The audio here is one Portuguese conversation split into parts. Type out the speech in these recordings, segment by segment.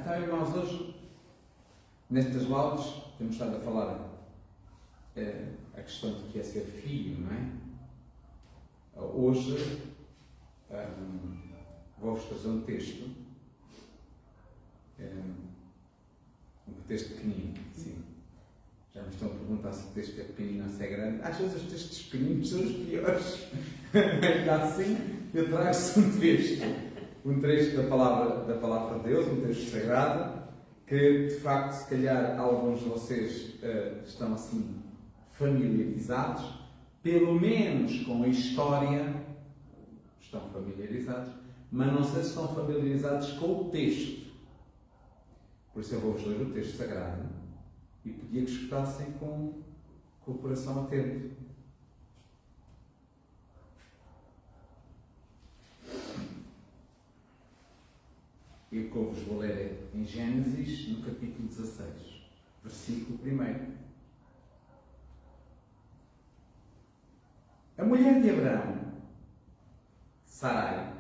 Então, irmãos, hoje, nestas laudes, temos estado a falar a questão de que é ser filho, não é? Hoje, vou-vos trazer um texto, um texto pequenino, sim. Já me estão a perguntar se o texto é pequenino ou se é grande. Às vezes os textos pequeninos são os piores. Ainda assim, eu trago-se um trecho da palavra de Deus, um texto sagrado, que de facto, se calhar, alguns de vocês estão assim familiarizados, pelo menos com a história, estão familiarizados, mas não sei se estão familiarizados com o texto. Por isso eu vou-vos ler o texto sagrado e pedia que escutassem com o coração atento. E o que eu vos vou ler é em Gênesis, no capítulo 16, versículo 1. A mulher de Abraão, Sarai,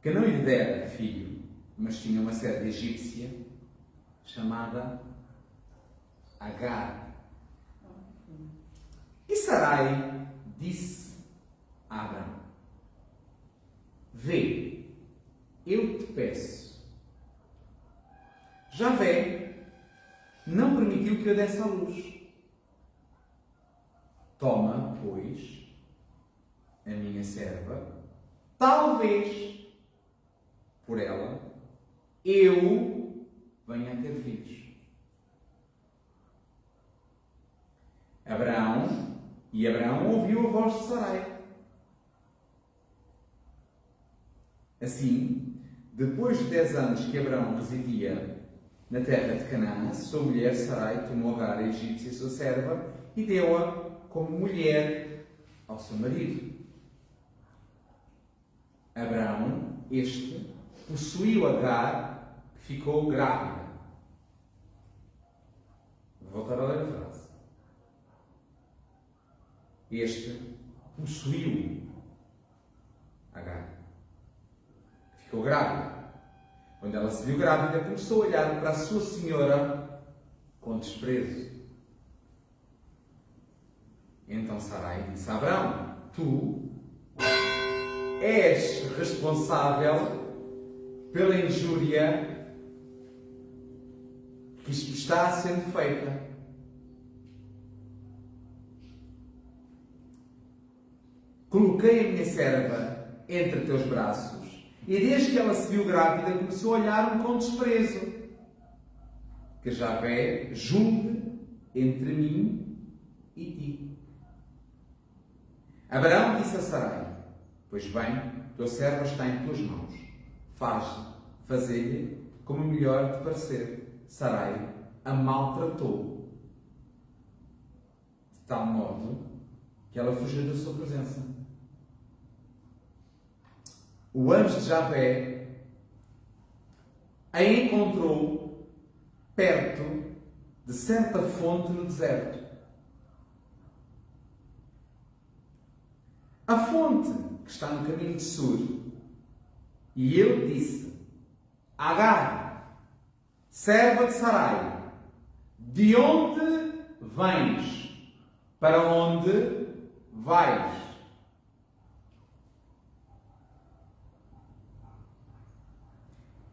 que não lhe dera filho, mas tinha uma serva egípcia chamada Agar. E Sarai disse a Abraão: vê, eu te peço. Javé não permitiu que eu desse à luz. Toma, pois, a minha serva, talvez por ela eu venha a ter filhos. Abraão ouviu a voz de Sarai. Assim, depois de 10 anos que Abraão residia na terra de Canaã, sua mulher Sarai tomou Agar, a egípcia, sua serva, e deu-a como mulher ao seu marido. Abraão, possuiu Agar, que ficou grávida. Vou voltar a ler a frase. Possuiu Agar, que ficou grávida. Quando ela se viu grávida, começou a olhar para a sua senhora com desprezo. Então Sarai disse a Abraão: tu és responsável pela injúria que isto está sendo feita. Coloquei a minha serva entre teus braços, e desde que ela se viu grávida, começou a olhar-me com desprezo. Que Javé julgue entre mim e ti. Abraão disse a Sarai: pois bem, tua serva está em tuas mãos. Fazei-lhe como melhor te parecer. Sarai a maltratou de tal modo que ela fugiu da sua presença. O anjo de Javé a encontrou perto de certa fonte no deserto. A fonte que está no caminho de Sur. E ele disse: Agar, serva de Sarai, de onde vens? Para onde vais?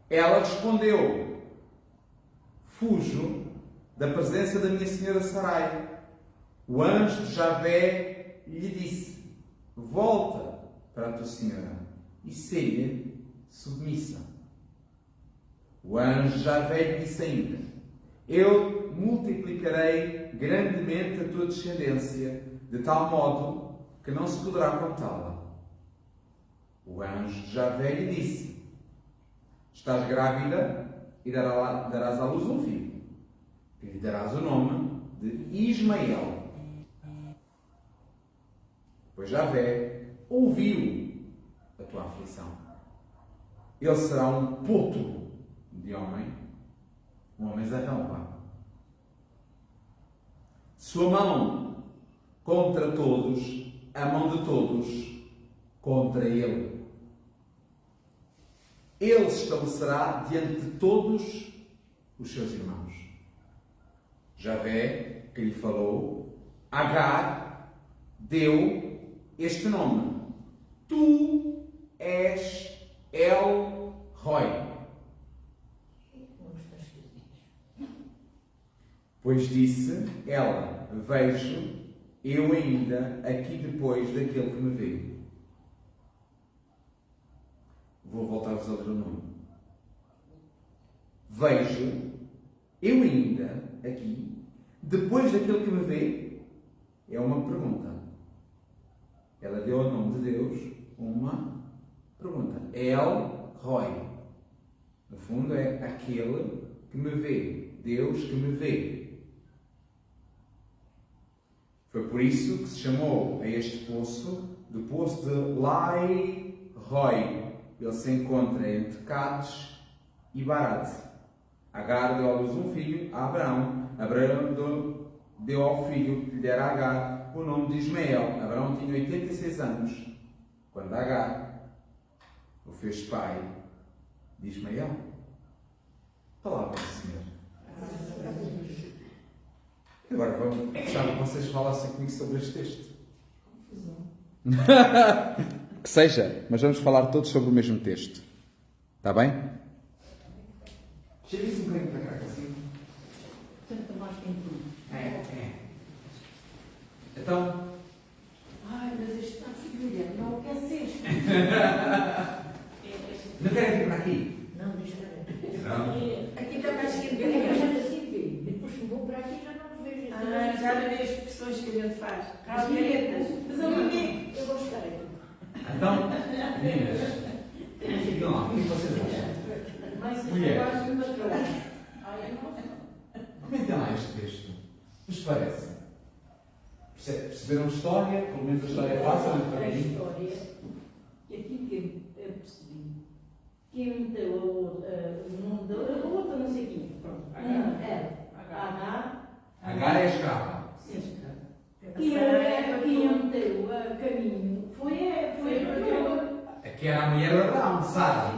Ela respondeu: fujo da presença da minha senhora Sarai. O anjo de Javé lhe disse: volta para a tua senhora e seja submissa. O anjo de Javé lhe disse ainda: eu multiplicarei grandemente a tua descendência, de tal modo que não se poderá contá-la. O anjo de Javé lhe disse: estás grávida e darás à luz um filho, e lhe darás o nome de Ismael. Pois Javé ouviu a tua aflição. Ele será um potro de homem, um homem zarrão. Sua mão contra todos, a mão de todos contra ele. ele estabelecerá diante de todos os seus irmãos. Javé, que lhe falou, Agar, deu este nome. Tu és El Roi. Pois disse ela, vejo eu ainda aqui depois daquele que me veio. Vou voltar-vos a ler o nome. Vejo eu ainda aqui depois daquele que me veio. É uma pergunta. Ela deu ao nome de Deus uma pergunta. El Roi. No fundo é aquele que me vê. Deus que me vê. Foi por isso que se chamou a este poço de Poço de Lai Roi. Ele se encontra entre Cádiz e Barate. Agar deu à luz um filho a Abraão. Abraão deu ao filho que lhe dera a Agar o nome de Ismael. Abraão tinha 86 anos quando Agar o fez pai de Ismael. Palavra do Senhor. Agora vamos deixar que vocês falassem comigo sobre este texto. Que seja, mas vamos falar todos sobre o mesmo texto. Está bem? Chega-se um bocadinho para cá, assim. Tanto mais tem tudo. É. Então. Ai, mas este está frio, não quer ser. Não querem vir para aqui? Não, deixa ver. Não. Aqui está mais quente. Eu já assim vi. Depois que vou para aqui já não vejo. Já vi as expressões que a gente faz. Calderetas. Mas eu ninguém. Eu vou estar aqui. Então, meninas, fiquem lá. O que vocês acham? Mas Mulher. eu gosto de uma Ai, eu não. Comentem lá este texto. O que vos parece? Perceberam a história? Pelo menos a história é fácil, não a é? história, e aqui que eu percebi, que meteu o nome da outra, não sei quem, pronto, Agar, Agar é escrava. sim, e meteu a caminho, foi Aqui era a mulher de Abraão, Sara.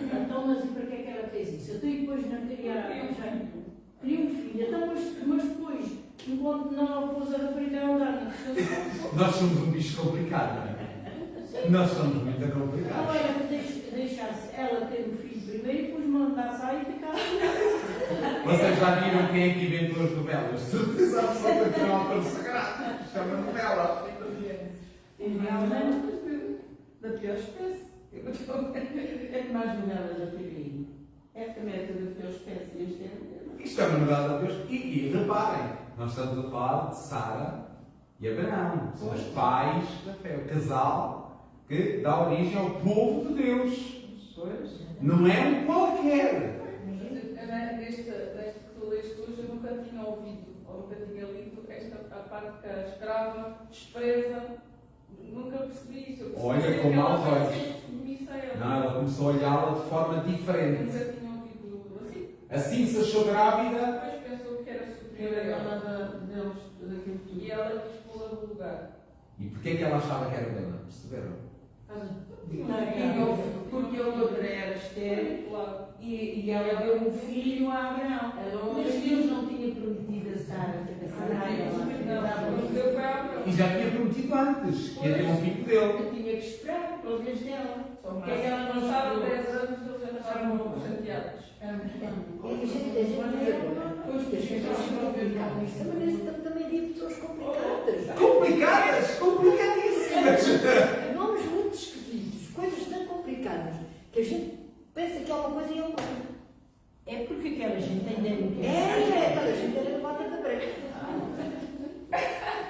então, mas e para que é que ela fez isso? Então, e depois não queria um filho, então, mas depois, enquanto não a pôs a rapariga a andar na estação. Nós somos um bicho complicado, não é? Nós somos muito Não complicados. era que deixasse ela ter o filho primeiro e depois mandasse aí e ficar. Vocês já viram quem é que inventou as novelas? Certeza absoluta que é um autor sagrado. Isto é uma novela. Da pior espécie. É que mais novelas da TV. É também é da pior espécie. Este é. Isto é uma novela de Deus. E reparem, nós estamos a falar de Sara e Abraão. São os pais da fé. O casal que dá origem ao povo de Deus. Não é um qualquer. Deste que tu leste hoje, eu nunca tinha ouvido, ou nunca tinha lido a parte que a escrava despreza. Nunca percebi isso. Olha com maus olhos. Não, Não, ela começou a olhá-la de forma diferente. nunca tinha ouvido assim. Assim se achou grávida. Depois pensou que era superior a Era ela. ela deles, daquilo tudo. E ela quis pô-la no lugar. E porquê é que ela achava que era dela? Perceberam? Porque a outra era estéril e ela deu um filho a Abraão. Mas Deus não tinha prometido a Sara ter Não deu para Abraão. E já tinha prometido antes que ia ter um filho dele. Eu tinha que esperar pela vez dela. Porque é que ela não sabe 10 anos, eles já estavam um pouco chateados. A gente também havia pessoas complicadas. Complicadas? Complicadíssimas! Nomes muito esquisitos, coisas tão complicadas, que a gente pensa que é uma coisa e é outra. É porque aquela gente tem dentro. Aquela gente era levada da breca.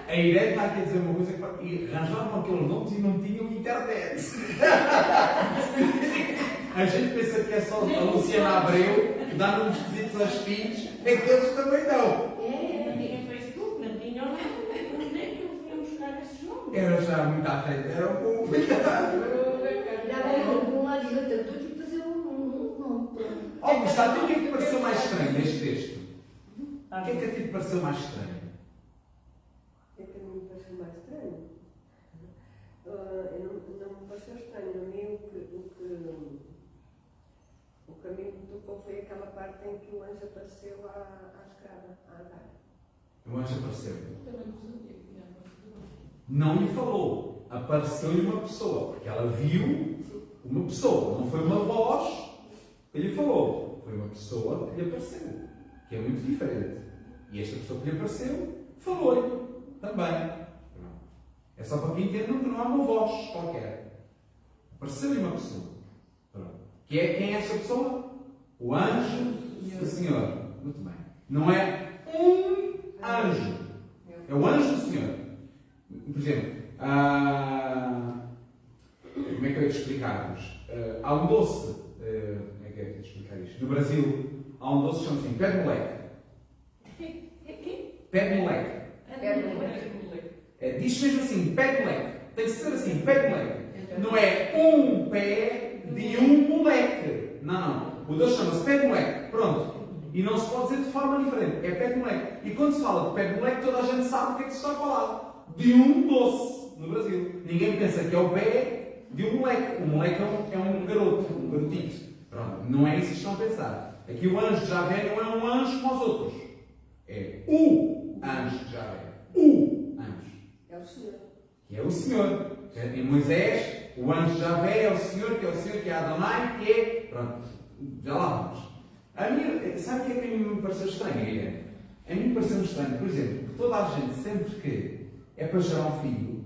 A Irene está aqui a dizer uma coisa que arranjavam aqueles nomes e não tinham internet. A gente pensa que é só a Luciana Abreu que dá nomes esquisitos aos filhos, é que eles também não. Não tinha Facebook, não tinha onde é que eles vinham buscar esses nomes. Era já muito à frente, era um complicado. Dava de um lado e outro, eu tive que fazer um nome. Oh, Gustavo, o que é que te pareceu mais estranho neste texto? O que é que a ti te pareceu mais estranho? É que não me pareceu mais estranho. Não me pareceu estranho. A mim o que que a mim me tocou foi aquela parte em que o anjo apareceu à escrava, a andar. O anjo apareceu. Também não sabia que tinha acontecido. Não lhe falou. Apareceu-lhe uma pessoa. Porque ela viu uma pessoa. Não foi uma voz que lhe falou. Foi uma pessoa que lhe apareceu. Que é muito diferente. E esta pessoa que lhe apareceu falou-lhe também. É só para que entendam que não há uma voz qualquer. Apareceu-lhe uma pessoa. Pronto. Quem é essa pessoa? O anjo do Senhor. Muito bem. Não é um anjo. É o anjo do Senhor. Por exemplo, como é que eu ia explicar-vos? Há um doce. Como é que eu ia explicar isto? No Brasil, há um doce que chama-se pé de moleque. Pé de moleque. Diz mesmo assim, pé de moleque. Tem que ser assim, pé de moleque. Não é um pé de um moleque. Não. O doce chama-se pé de moleque. Pronto. E não se pode dizer de forma diferente. É pé de moleque. E quando se fala de pé de moleque, toda a gente sabe o que é que se está a falar. De um doce no Brasil. Ninguém pensa que é o pé de um moleque. O moleque é um garoto, um garotito. Pronto. Não é isso que estão a pensar. Aqui o anjo de Javé não é um anjo como os outros. É o anjo de Javé. O anjo. É o Senhor. Que é o Senhor. Em Moisés, o anjo de Javé é o Senhor, que é Adonai, que é... Pronto. Já lá vamos. Sabe o que é que a mim me pareceu estranho, Guilherme? A mim pareceu estranho, por exemplo, que toda a gente, sempre que é para gerar um filho,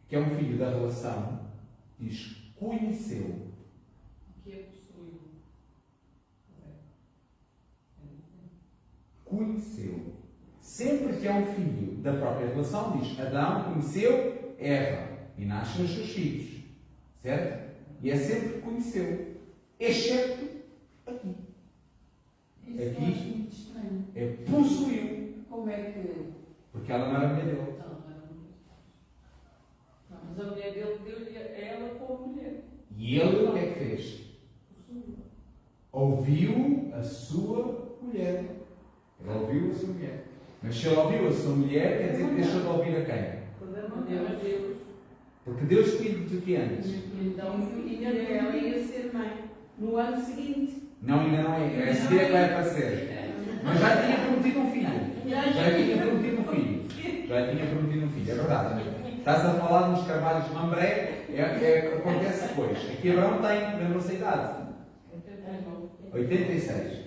que é um filho da relação, diz conheceu. Que é possuído. Conheceu. Sempre que é um filho da própria relação, diz Adão conheceu Eva e nascem os seus filhos. Certo? E é sempre conheceu. Exceto aqui. Isso eu acho muito estranho. É possuiu. Como é que... Porque ela não era mulher dele. Não, mas a mulher dele deu-lhe a ela como mulher. E ele o que é que fez? Possuído. Ouviu a sua mulher. Ele ouviu a sua mulher. Mas se ele ouviu a sua mulher, quer dizer que deixou de ouvir a quem? Deus, Deus. Porque Deus cuida de ti antes. Então, o filho dela ia ser mãe no ano seguinte. Não, ainda não é. É a seguir que vai para ser. Mas já tinha prometido um filho. Já tinha prometido um filho. Já tinha prometido um filho. É verdade. Estás a falar nos carvalhos de Mambré, acontece depois. Aqui Abraão tem, lembra-se a idade? 86.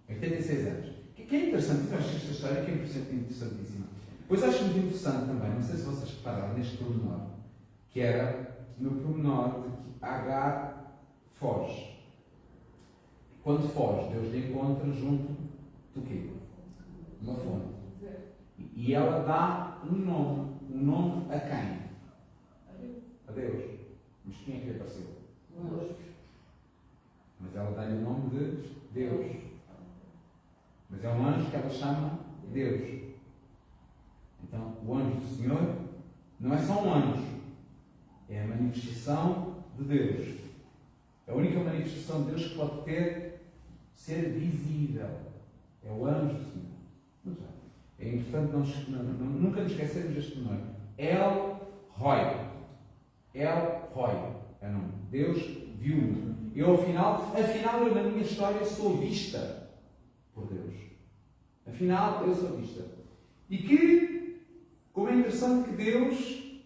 86 anos. O que é interessante, eu acho esta história que é interessantíssima. Pois acho muito interessante também, não sei se vocês repararam neste pormenor, que era no pormenor de que Agar foge. Quando foge, Deus lhe encontra junto do quê? Uma fonte. E ela dá um nome. Um nome a quem? A Deus. Mas quem é que lhe apareceu? Mas ela dá-lhe o nome de Deus. Mas é um anjo que ela chama Deus. Então, o anjo do Senhor não é só um anjo. É a manifestação de Deus. A única manifestação de Deus que pode ser visível. É o anjo do Senhor. Muito bem. É importante nunca nos esquecermos deste nome. El Roi. El Roi é o nome. Deus viu-me. Eu, afinal, eu na minha história sou vista por Deus. Afinal, eu sou vista. E que, como é interessante que Deus,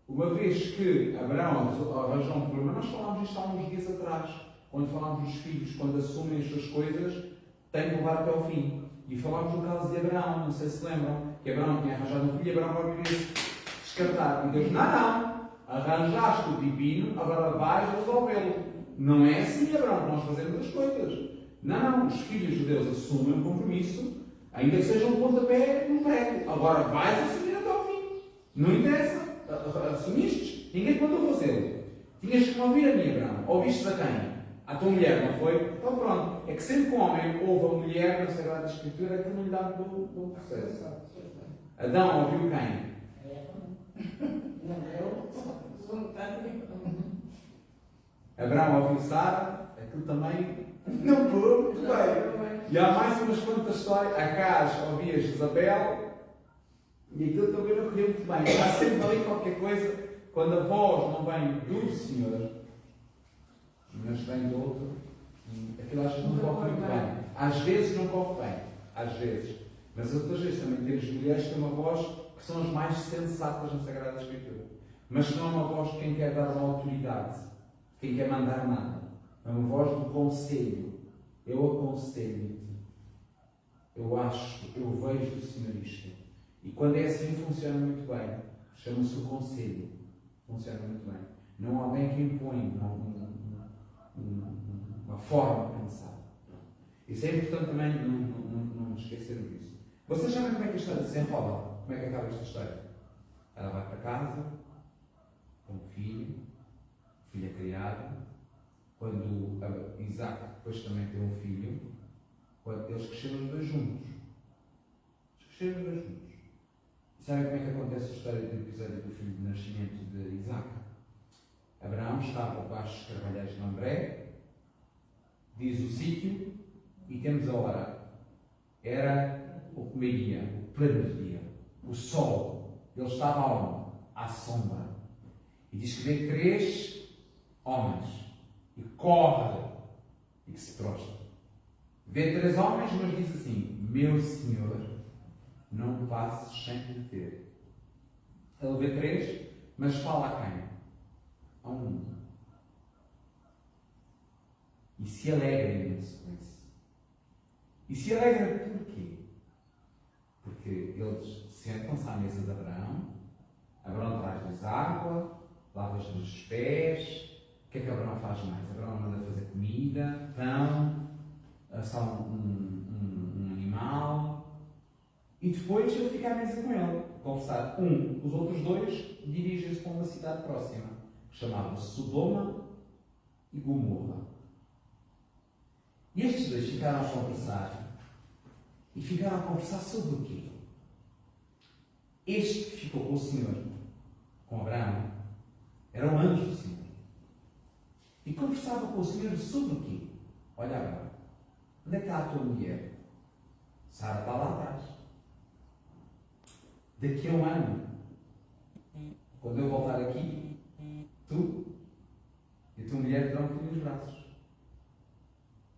uma vez que Abraão arranjou um problema, nós falámos disto há uns dias atrás, quando falámos dos filhos, quando assumem as suas coisas, têm que levar até ao fim. E falámos do caso de Abraão, não sei se lembram, que Abraão tinha arranjado um filho e Abraão vai querer descartar. E Deus, não, arranjaste o divino, agora vais resolvê-lo. Não é assim, Abraão, que nós fazemos as coisas. Não, os filhos de Deus assumem um compromisso, ainda que seja um pontapé no prego. Agora vais assumir até ao fim. Não interessa. Assumiste, ninguém te mandou fazê-lo. Tinhas que ouvir a mim, Abraão. Ouviste a quem? A tua mulher, não foi? Então pronto. É que sempre que o homem ouve a mulher na Sagrada Escritura, é que não lhe dá do processo. Adão ouviu quem? Abraão ouviu Sara, aquilo também não correu muito bem. E há mais umas quantas histórias. Acaz ouvia Jezabel e aquilo também não correu muito bem. Há sempre ali qualquer coisa, quando a voz não vem do Senhor, mas vem do outro, Aquilo acho que não corre muito bem. Às vezes não corre bem. Às vezes. Mas outras vezes também temos mulheres que têm uma voz que são as mais sensatas na Sagrada Escritura. Mas não é uma voz de quem quer dar uma autoridade, de quem quer mandar nada. É uma voz do conselho. Eu aconselho-te. Eu acho, eu vejo do Senhor isto. E quando é assim funciona muito bem. Chama-se o conselho. Funciona muito bem. Não há alguém que impõe uma forma de pensar. Isso é importante também não esquecermos disso. Vocês sabem como é que a história se enrola? Como é que acaba esta história? Ela vai para casa, com um filho, o filho é criado. Quando Isaac depois também tem um filho, eles cresceram os dois juntos. E sabem como é que acontece a história do episódio do filho de nascimento de Isaac? Abraão estava debaixo dos carvalhais de Mambré, diz o sítio, e temos a hora. Era o meio-dia, o pleno dia, o sol. Ele estava aonde? À sombra. E diz que vê 3 homens e corre e que se prostra. Vê 3 homens, mas diz assim: meu Senhor, não passes sem te deter. Ele vê 3, mas fala a quem? A um. E se alegra imenso com isso. E se alegra porquê? Porque eles sentam-se à mesa de Abraão, Abraão traz-lhes água, lava-lhes os pés. O que é que Abraão faz mais? Abraão manda fazer comida, pão, assar um animal, e depois ele fica à mesa com ele, a conversar. Os outros 2 dirigem-se para uma cidade próxima, chamada-se Sodoma e Gomorra. E estes 2 ficaram a conversar. E ficaram a conversar sobre o quê? Este que ficou com o Senhor, com Abraão, era um anjo do Senhor. E conversava com o Senhor sobre o quê? Olha, Abraão, onde é que está a tua mulher? Sara está lá atrás. Daqui a um ano, quando eu voltar aqui, tu e a tua mulher terão um filho nos braços.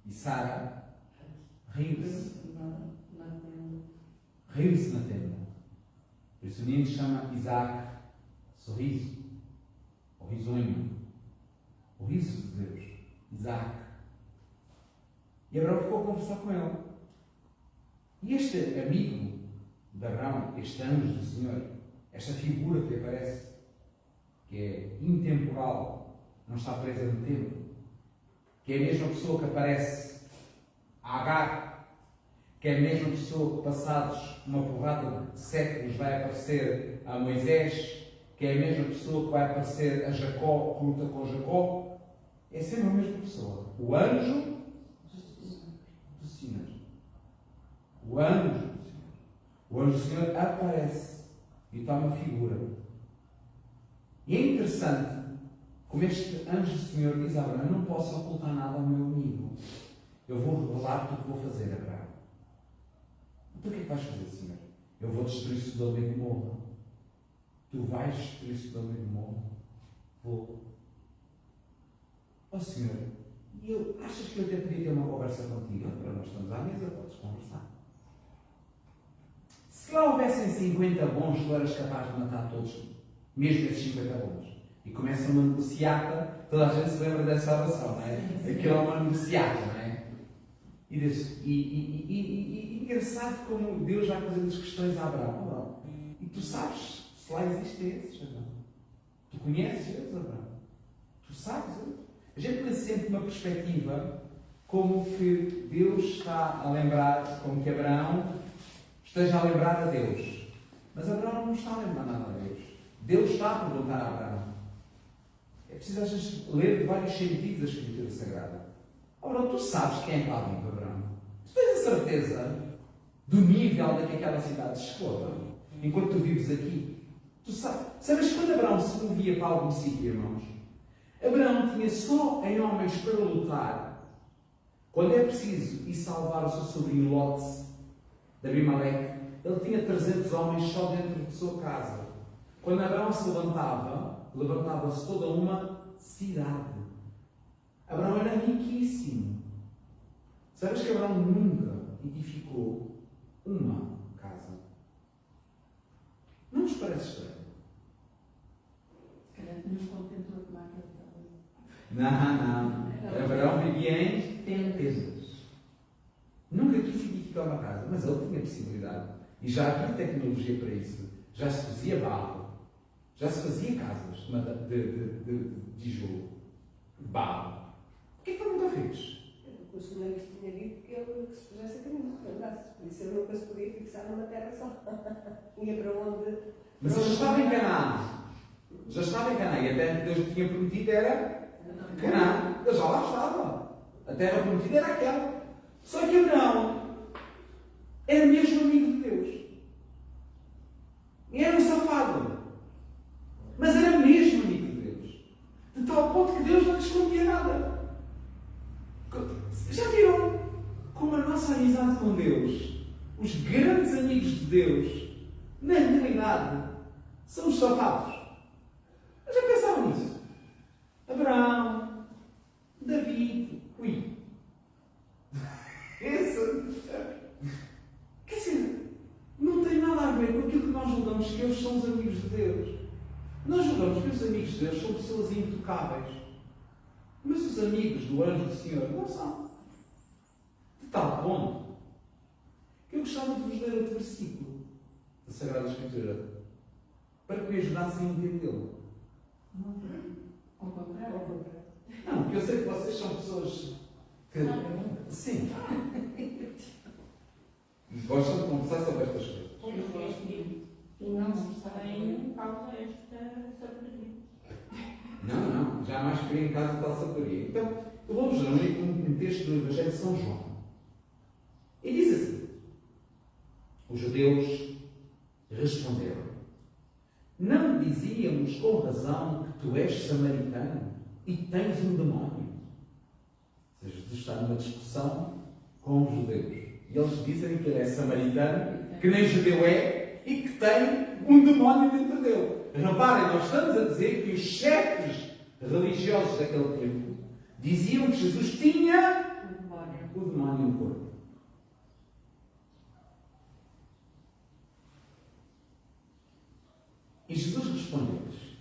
E Sara riu-se. Riu-se na tenda. Por isso o menino chama Isaac sorriso, ou risonho, o riso de Deus. Isaac. E Abraão ficou a conversar com ele. E este amigo de Abraão, este anjo do Senhor, esta figura que aparece, que é intemporal, não está presa no tempo, que é a mesma pessoa que aparece a Agar, que é a mesma pessoa que, passados uma porrada de séculos, vai aparecer a Moisés, que é a mesma pessoa que vai aparecer a Jacó, que luta com Jacó, é sempre a mesma pessoa. O anjo do Senhor. O anjo do Senhor. O anjo do Senhor aparece e toma figura. E é interessante como este anjo do Senhor diz a Abraão: não posso ocultar nada ao meu amigo. Eu vou revelar-te o que vou fazer, Abraão. Então o que é que vais fazer, Senhor? Eu vou destruir Sodoma e Gomorra. Tu vais destruir Sodoma e Gomorra? Vou. Ó Senhor, achas que eu até podia ter uma conversa contigo? Para nós estamos à mesa, podes conversar. Se lá houvessem 50 bons, tu eras capaz de matar todos, mesmo esses 50 bons. E começa uma negociata, toda a gente se lembra dessa oração, não é? Aquilo é uma negociata, não é? E engraçado como Deus vai fazendo as questões a Abraão. E tu sabes se lá existem esses, Abraão. Tu conheces eles, Abraão. Tu sabes eles. A gente tem sempre uma perspectiva como que Deus está a lembrar, como que Abraão esteja a lembrar a Deus. Mas Abraão não está a lembrar nada a Deus. Deus está a perguntar a Abraão. É preciso às vezes ler vários sentidos da Escritura Sagrada. Abraão, tu sabes quem é que lá vive, Abraão? Tu tens a certeza do nível da que aquela cidade chegou, enquanto tu vives aqui? Tu sabes quando Abraão se movia para algum sítio, irmãos? Abraão tinha só em homens para lutar, quando é preciso ir salvar o seu sobrinho Lot de Abimeleque. Ele tinha 300 homens só dentro de sua casa. Quando Abraão se levantava-se toda uma cidade. Abraão era riquíssimo. Sabes que Abraão nunca edificou uma casa? Não vos parece estranho? Se calhar tinha um contentor de máquina de Não. Abraão vivia em tendas. Nunca quis edificar uma casa, mas ele tinha possibilidade. E já havia tecnologia para isso. Já se fazia barro. Já se fazia casas de tijolo. De barro. Porquê que ele nunca fez? O senhor tinha dito que ele que se pusesse a caminho, que andasse. Por isso ele nunca se podia fixar numa terra só. Ia para onde. Mas ele já estava em Canaã. Já estava em Canaã. E a terra que Deus tinha prometido era Canaã. Ele já lá estava. A terra prometida era aquela. Só que Abraão era mesmo amigo de Deus. E era um safado. Mas era mesmo amigo de Deus. De tal ponto que Deus não lhe escondia nada. Já viram como a nossa amizade com Deus, os grandes amigos de Deus, na realidade, são os safados? Já pensaram nisso? Abraão, David, esse, quer dizer, não tem nada a ver com aquilo que nós julgamos que eles são os amigos de Deus. Nós julgamos que os amigos de Deus são pessoas intocáveis. Mas os amigos do anjo do Senhor não são. De tal ponto que eu gostava de vos ler outro versículo da Sagrada Escritura para que me ajudassem a entendê-lo. Ao contrário. Não, porque eu sei que vocês são pessoas que. Sim. E gostam de conversar sobre estas coisas. E não se tem causa esta sabedoria. Não, jamais queria em casa tal sabedoria. Então, eu vou-vos ler um texto do Evangelho de São João. E diz assim: os judeus responderam: não dizíamos com razão que tu és samaritano e tens um demónio? Ou seja, Jesus está numa discussão com os judeus. E eles dizem que ele é samaritano, que nem judeu é, e que tem um demónio dentro dele. Reparem, nós estamos a dizer que os chefes religiosos daquele tempo diziam que Jesus tinha o demónio no corpo. E Jesus respondeu-lhes: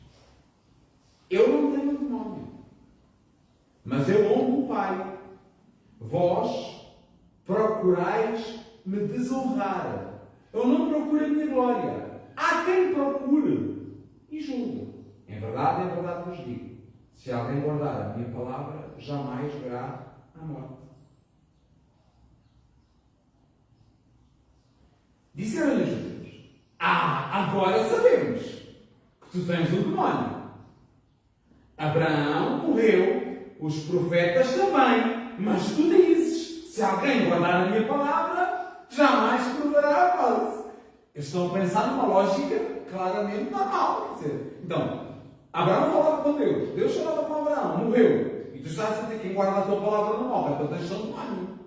eu não tenho demónio, mas eu honro o Pai. Vós procurais me desonrar. Eu não procuro a minha glória. Há quem procure e julgue. Em verdade vos digo: se alguém guardar a minha palavra, jamais verá a morte. Disseram-lhe os judeus: agora sabemos que tu tens um demónio. Abraão morreu, os profetas também, mas tu dizes: se alguém guardar a minha palavra, jamais provará a paz. Eu estou a pensar numa lógica claramente normal. Quer dizer, então, Abraão falava com Deus, Deus falava com Abraão, morreu. E tu estás a dizer que quem guarda a tua palavra não morre, então tens um demónio.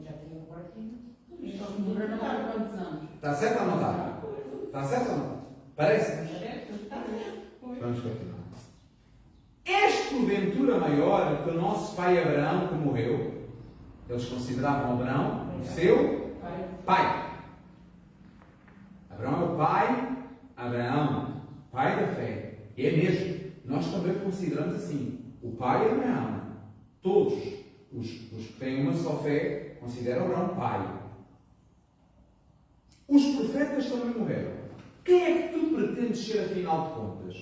Já tinha guardado. Isto morreu não há quantos anos? Está certo ou não está? Está certo ou não? Parece? Está. Vamos continuar. És porventura maior que o nosso pai Abraão que morreu? Eles consideravam Abraão o seu pai. Abraão é o pai, Abraão, pai da fé. É mesmo. Nós também consideramos assim. O pai Abraão. Todos os que têm uma só fé consideram Abraão pai. Os profetas também morreram. Quem é que tu pretendes ser, afinal de contas?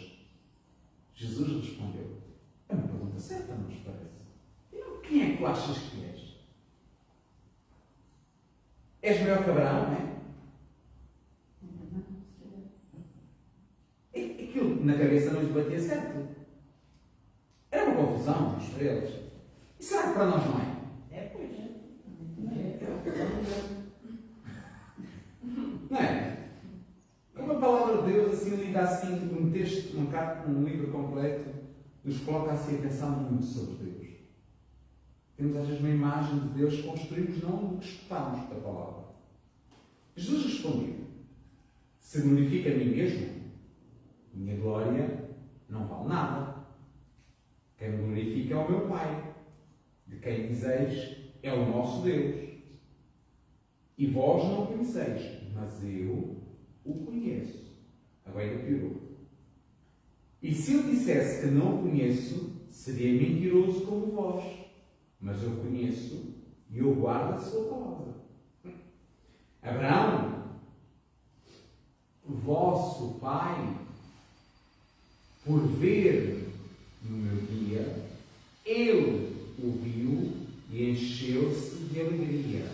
Jesus respondeu: é uma pergunta certa, não vos parece? Então, quem é que tu achas que és? És maior que Abraão, não é? Aquilo na cabeça não lhes batia certo. Era uma confusão para eles. E será que para nós não é? Não é? Como a palavra de Deus assim lida assim, um texto, um livro completo, nos coloca assim a pensar muito sobre Deus. Temos às vezes uma imagem de Deus que construímos não do que escutamos da palavra. Jesus respondeu: se glorifica a mim mesmo, minha glória não vale nada. Quem me glorifica é o meu Pai. de quem dizeis é o nosso Deus. E vós não o conheceis, mas eu o conheço. Agora ele piorou. E se eu dissesse que não o conheço, seria mentiroso como vós. Mas eu conheço e eu guardo a sua palavra. Abraão, vosso pai, por ver no meu dia, ele o viu e encheu-se de alegria.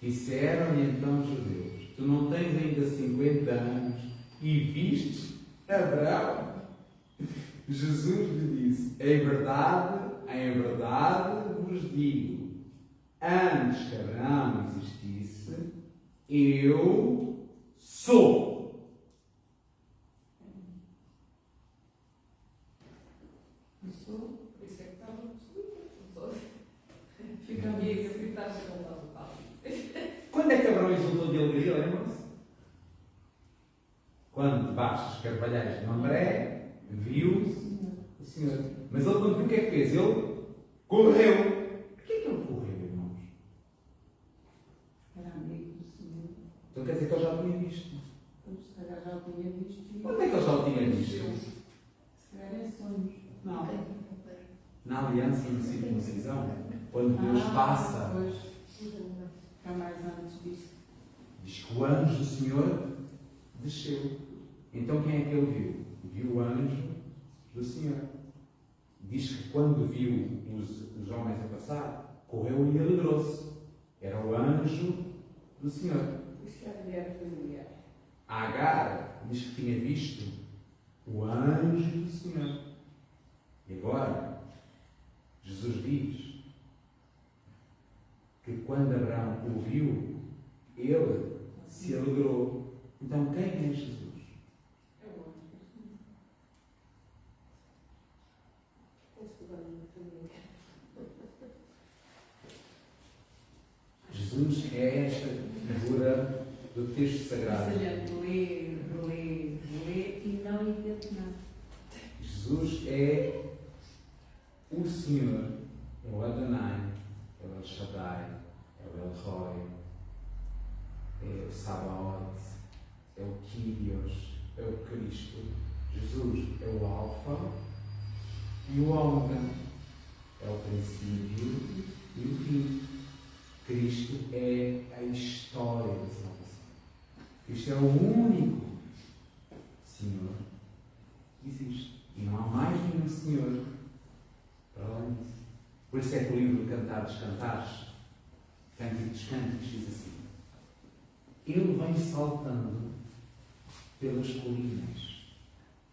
Disseram-lhe então os judeus: tu não tens ainda 50 anos e vistes Abraão? Jesus lhe disse: em verdade vos digo, antes que Abraão existisse, eu sou. Por isso é que estava a fica a minha acreditar que não estava fácil. Quando é que Abraão exultou de alegria, lembram-se? Quando debaixo dos carvalhais de Mamré viu o Senhor. Mas ele, quando viu, o que é que fez? Ele correu. Porquê que ele correu, irmãos? Era amigo do Senhor. Então quer dizer que ele já o tinha visto. Então, se calhar já o tinha visto. Quando é que ele já o tinha visto? Se calhar é sonhos. Não. Na aliança e na circuncisão. Quando Deus passa. Pois. Fica mais antes disso. Diz que o anjo do Senhor desceu. Então quem é que ele viu? Viu o anjo do Senhor. Diz que quando viu os homens a passar, correu e alegrou-se. Era o anjo do Senhor. Isso é mulher familiar. A Agar diz que tinha visto o anjo do Senhor. E agora, Jesus diz que quando Abraão o viu, ele se alegrou. Então quem é Jesus? Jesus é esta figura do texto sagrado. Ler e não entender nada. Jesus é o Senhor, é o Adonai, é o El Shaddai, é o El Roi, é o Sabaoth, é o Kyrios, é o Cristo. Jesus é o Alfa e o Ômega, é o princípio e o fim. Cristo é a história da salvação. Cristo é o único Senhor que existe. E não há mais nenhum Senhor para além disso. Por isso é que o livro Cantar dos Cantares, Cântico dos Cânticos, diz assim: ele vem saltando pelas colinas,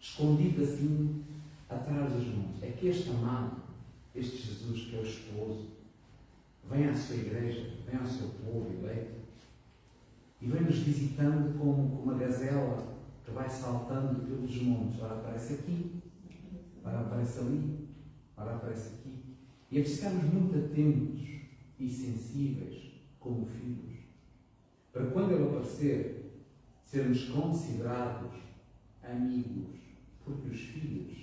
escondido assim atrás dos montes. É que este amado, este Jesus que é o esposo, vem à sua igreja, vem ao seu povo eleito e vem-nos visitando como uma gazela que vai saltando pelos montes. Ora aparece aqui, ora aparece ali, ora aparece aqui. E é preciso estarmos muito atentos e sensíveis como filhos, para quando ele aparecer, sermos considerados amigos, porque os filhos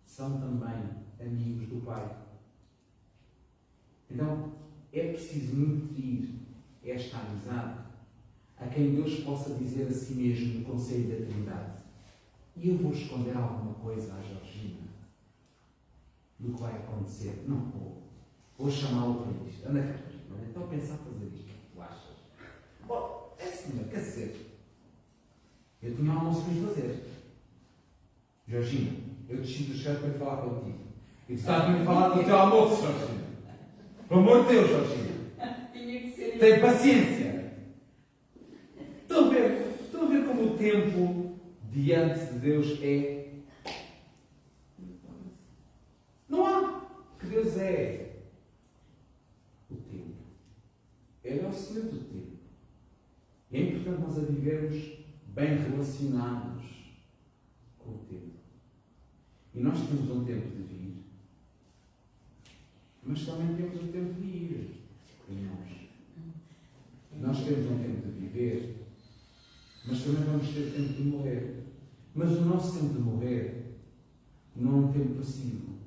são também amigos do Pai. Então, é preciso nutrir esta amizade a quem Deus possa dizer a si mesmo no Conselho da Trindade: e eu vou esconder alguma coisa à Georgina do que vai acontecer? Não vou. Vou chamá-lo para isto. Anda cá, Georgina. Estou a pensar fazer isto. O que tu achas? Bom, é senhor, quer dizer, eu tinha um almoço para lhe fazer. Georgina, eu desci do chão para falar contigo. E tu estás a me falar do teu almoço, Georgina. Pelo amor de Deus, Georgina. Tinha que ser. Tem paciência. Estão a ver como o tempo diante de Deus é? Não há. Que Deus é o tempo. Ele é o Senhor do tempo. E é importante nós a vivermos bem relacionados com o tempo. E nós temos um tempo de vir, mas também temos um tempo de ir. Irmãos. Nós temos um tempo de viver, mas também vamos ter tempo de morrer. Mas o nosso tempo de morrer não é um tempo passivo.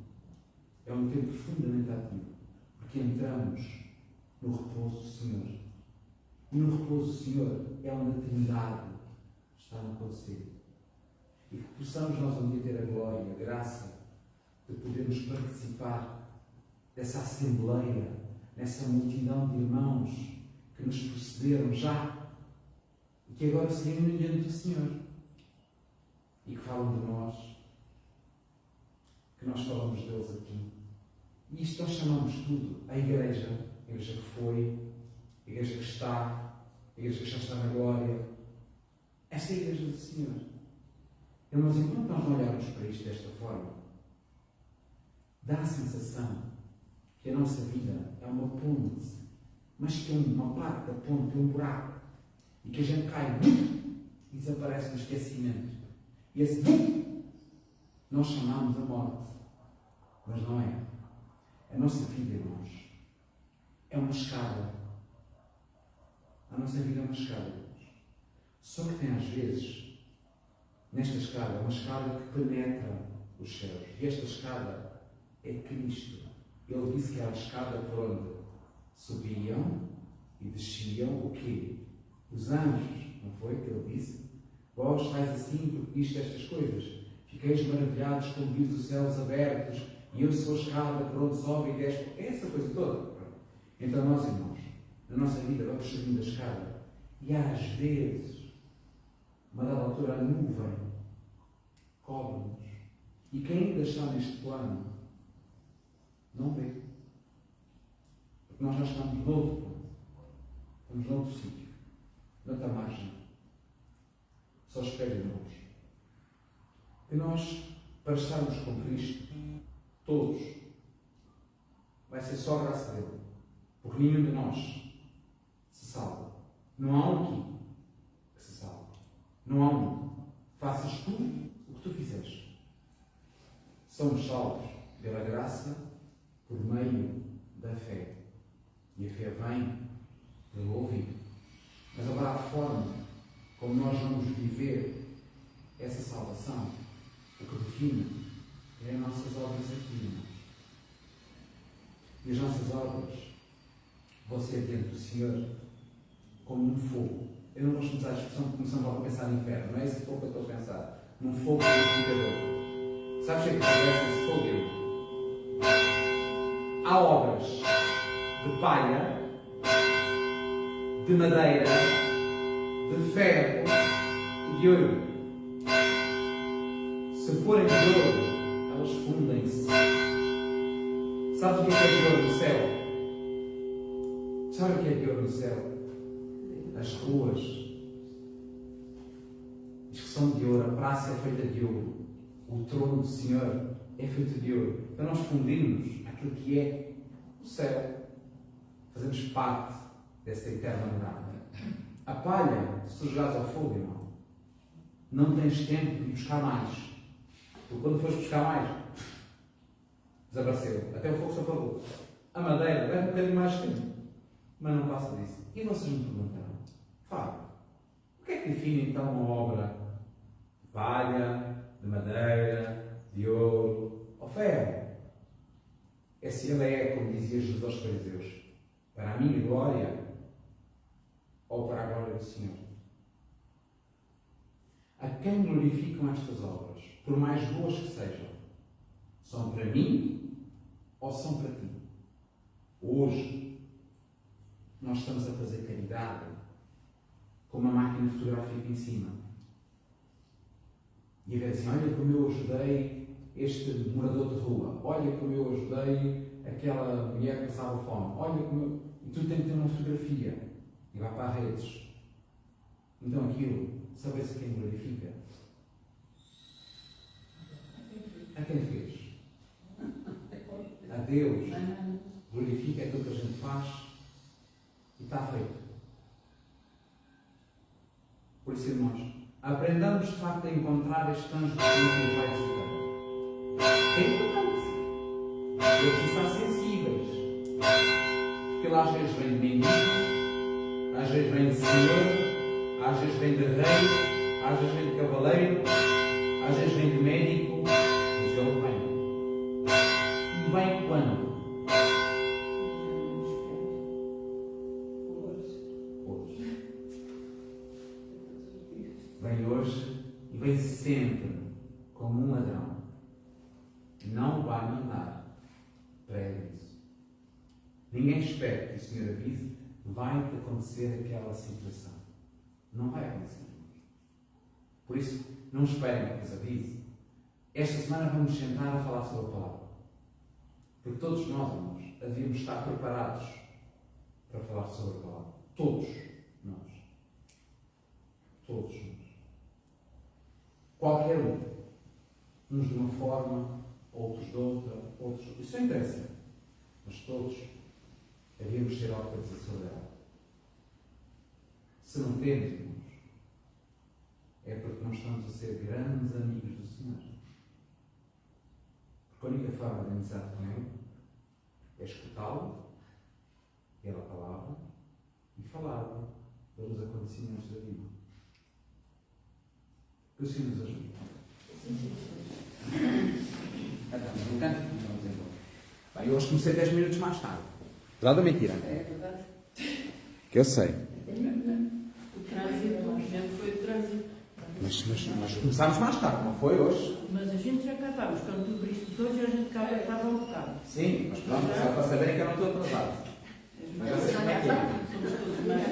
É é um tempo profundamente ativo, porque entramos no repouso do Senhor. E no repouso do Senhor é onde a Trindade está a acontecer. E que possamos nós um dia ter a glória, a graça de podermos participar dessa assembleia, nessa multidão de irmãos que nos precederam já e que agora seguimos diante do Senhor e que falam de nós, que nós falamos deles aqui. E isto nós chamamos tudo a igreja que foi, a igreja que está, a igreja que já está na glória. Esta é a igreja do Senhor. Irmãos, enquanto nós não olharmos para isto desta forma, dá a sensação que a nossa vida é uma ponte, mas que uma parte da ponte é um buraco, e que a gente cai e desaparece no esquecimento. E esse nós chamamos a morte, mas não é. A nossa vida, irmãos, é uma escada. A nossa vida é uma escada, irmãos. Só que tem às vezes, nesta escada, uma escada que penetra os céus. E esta escada é Cristo. Ele disse que era a escada por onde subiam e desciam o quê? Os anjos, não foi que ele disse? Vós estáis assim porque viste estas coisas. Fiqueis maravilhados quando viste os céus abertos e eu sou a escada por onde sobe e desce. É essa coisa toda. Então nós, irmãos, na nossa vida vamos subindo a escada e às vezes, uma dada altura, a nuvem cobre-nos. E quem ainda está neste plano não vê. Porque nós já estamos noutro plano. Estamos noutro sítio. Noutra margem. Só espera, irmãos. E nós, para estarmos com Cristo, todos, vai ser só a graça dele. Porque nenhum de nós se salva. Não há um aqui que se salva. Não há um. Faças tu o que tu fizeres. Somos salvos pela graça por meio da fé. E a fé vem pelo ouvido. Mas agora a forma como nós vamos viver essa salvação, o que define é as nossas obras aqui, irmãos. E as nossas obras vão ser diante do Senhor como um fogo. Eu não gosto de usar a expressão que começamos logo a pensar no inferno, não é esse fogo que eu estou a pensar. Num fogo purificador. Sabes o que é que acontece nesse fogo, irmão? Há obras de palha, de madeira, de ferro e de ouro. Se forem de ouro, elas fundem-se. Sabes o que é de ouro no céu? Sabe o que é de ouro no céu? As ruas diz que são de ouro, a praça é feita de ouro, o trono do Senhor é feito de ouro. Então nós fundimos aquilo que é o céu. Fazemos parte dessa eterna morada. A palha, se tu jogares ao fogo, irmão, não tens tempo de buscar mais. Porque quando fores buscar mais, desapareceu. Até o fogo se apagou. A madeira leva um bocadinho mais tempo, mas não passa disso. E vocês me perguntaram, Fábio, o que é que define então uma obra de palha, de madeira, de ouro ou ferro? É se ela é, como dizia Jesus aos fariseus, para a minha glória ou para a glória do Senhor. A quem glorificam estas obras, por mais boas que sejam, são para mim ou são para ti? Hoje, nós estamos a fazer caridade com uma máquina fotográfica em cima. E a ver assim, olha como eu ajudei este morador de rua, olha como eu ajudei aquela mulher que passava fome, olha como eu... E tu tens que ter uma fotografia e vai para as redes. Então aquilo, sabe-se quem glorifica? A quem fez? A Deus. Glorifica aquilo que a gente faz e está feito. Por isso, irmãos, aprendamos de facto a encontrar este anjo que nos vai visitar. É importante. Eles precisam estar sensíveis. Porque ele às vezes vem de mendigo, às vezes vem de senhor, às vezes vem de rei, às vezes vem de cavaleiro, às vezes vem de médico, mas ele vem. E vem vem hoje e vem sempre como um ladrão. Não vai mandar prédio isso. Ninguém espera que o Senhor avise, vai-te acontecer aquela situação. Não vai acontecer. Por isso, não esperem que vos avise. Esta semana vamos sentar a falar sobre a palavra. Porque todos nós, irmãos, devíamos estar preparados para falar sobre a palavra. Todos nós. Todos nós. Qualquer um. Uns de uma forma, outros de outra, outros... Isso não interessa. Mas todos devíamos ter algo para dizer sobre ela. Se não temos, irmãos, é porque não estamos a ser grandes amigos do Senhor. Porque a única forma de amizade com Ele é escutá-lo, ter a palavra e falar pelos acontecimentos da vida. Que o Senhor nos ajude. Bem, eu hoje comecei 10 minutos mais tarde. Verdade ou mentira? É verdade. Que eu sei. O trânsito, a gente foi o trânsito. Mas começámos mais tarde, não foi hoje? Mas a gente já cá estávamos. Quando tu abriste hoje, a gente cá estava um bocado. Sim, mas pronto, só para saberem que eu não estou atrasado. Mas já sei como é que é. Somos todos mais.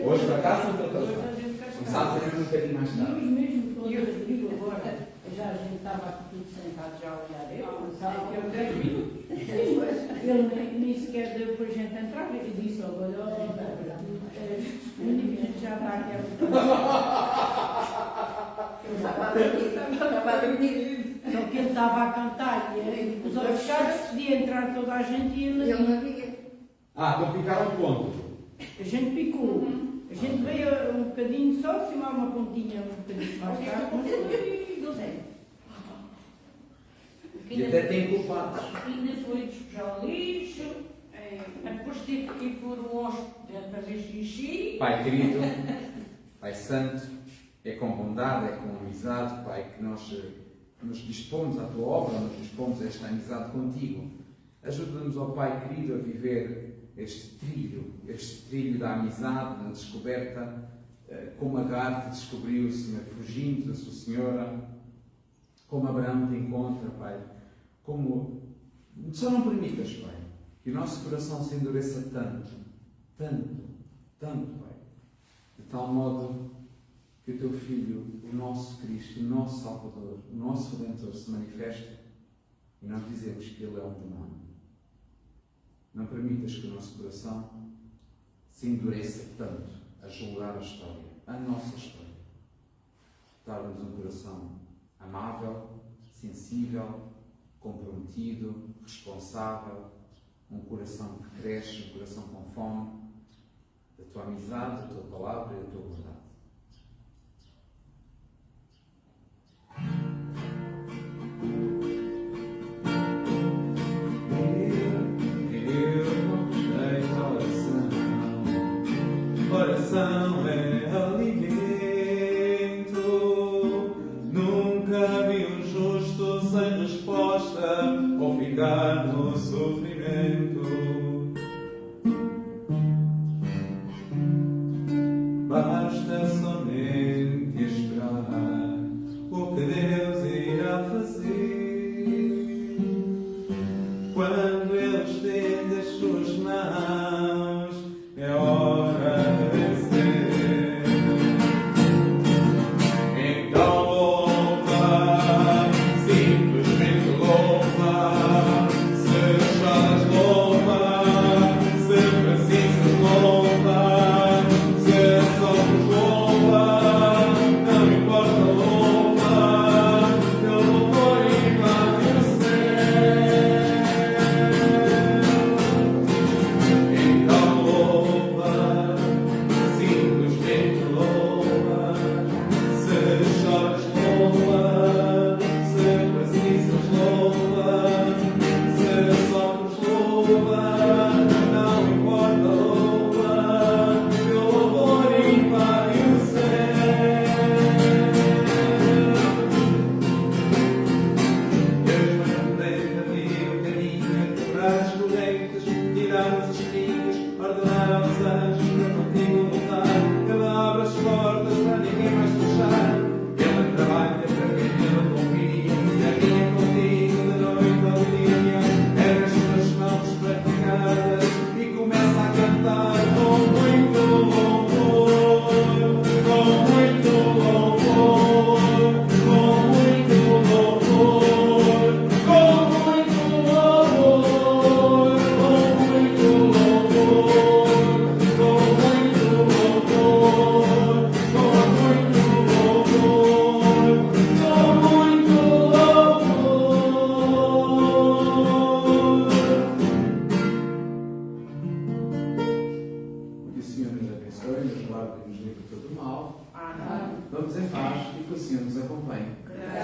Hoje, por acaso, não estou Hoje atrasado. a gente cá está. Começámos a ir um bocadinho mais tarde. E os mesmos, quando eu digo agora, já a gente estava aqui tudo sentado já a olhar. Eu pensava que eu 10 minutos. Ele nem sequer deu para a gente entrar. Ele disse, olha, a gente já está aqui Estava a dormir. Só que ele estava a cantar e os olhos fechados, podia entrar toda a gente e ele Ele não havia. Então picaram o ponto. A gente picou. A gente veio um bocadinho só, cima uma pontinha um bocadinho mais tarde, mas foi, não sei. E até tem culpados. Ainda foi despejar o lixo, depois tive que ir por um hóspede a fazer xixi. Pai querido, Pai Santo, é com bondade, é com amizade, Pai, que nós nos dispomos à Tua obra, nos dispomos a esta amizade contigo. Ajuda-nos, ó Pai querido, a viver este trilho da amizade, da descoberta, como Agar te descobriu, Senhor, fugindo da sua senhora, como Abraão te encontra, Pai. Como só não permitas, Pai, que o nosso coração se endureça tanto, Pai, de tal modo que o Teu Filho, o nosso Cristo, o nosso Salvador, o nosso Redentor se manifeste e nós dizemos que Ele é um demônio. Não permitas que o nosso coração se endureça tanto a julgar a história, a nossa história. Torna-nos um coração amável, sensível, comprometido, responsável, um coração que cresce, um coração com fome da Tua amizade, da Tua palavra e da Tua verdade. Oração é alimento. Nunca vi um justo sem resposta ou ficar no sofrimento. Basta Vamos em paz e que o Senhor nos acompanhe. Graças